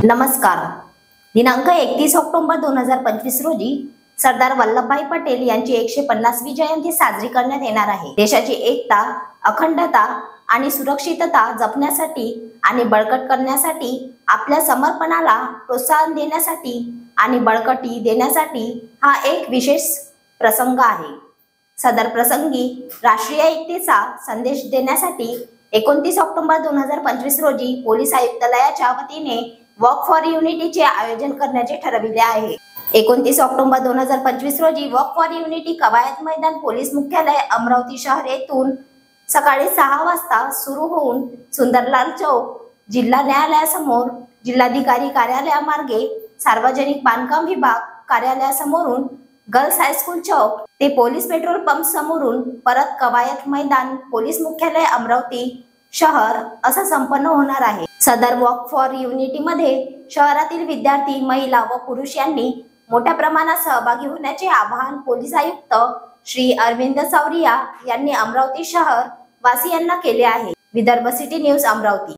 नमस्कार। दिनांक 31 ऑक्टोबर 2025 रोजी सरदार वल्लभभाई पटेल यांची 150वी जयंती साजरी करण्यात येणार आहे। देशाची एकता, अखंडता आणि सुरक्षितता जपण्यासाठी आणि बळकट करण्यासाठी आपल्या समर्पणाला प्रोत्साहन देण्यासाठी आणि बळकटी देण्यासाठी हा एक विशेष प्रसंग आहे। सदर प्रसंगी राष्ट्रीय एकतेचा संदेश देण्यासाठी 29 ऑक्टोबर 2025 रोजी पोलीस आयुक्तालयाच्या वतीने वॉक फॉर युनिटीचे आयोजन करण्याचे ठरविले आहे। 29 ऑक्टोबर 2025 रोजी वॉक फॉर युनिटी कवायत मैदान पोलीस मुख्यालय अमरावती शहर येथून सकाळी 6 वाजता सुरू होऊन सुंदरलाल चौक, जिल्हा न्यायालयासमोर, जिल्हाधिकारी कार्यालयामार्गे, सार्वजनिक बांधकाम विभाग कार्यालयासमोरून गर्ल्स हायस्कूल चौक ते पोलीस पेट्रोल पंप समोरून परत कवायत मैदान पोलीस मुख्यालय अमरावती शहर असा संपन्न होणार आहे। सदर वॉक फॉर युनिटी मध्ये शहरातील विद्यार्थी, महिला व पुरुष यांनी मोठ्या प्रमाणात सहभागी होण्याचे आवाहन पोलीस आयुक्त श्री अरविंद सावरिया यांनी अमरावती शहर वासियांना केले आहे। Vidarbha city news Amravati.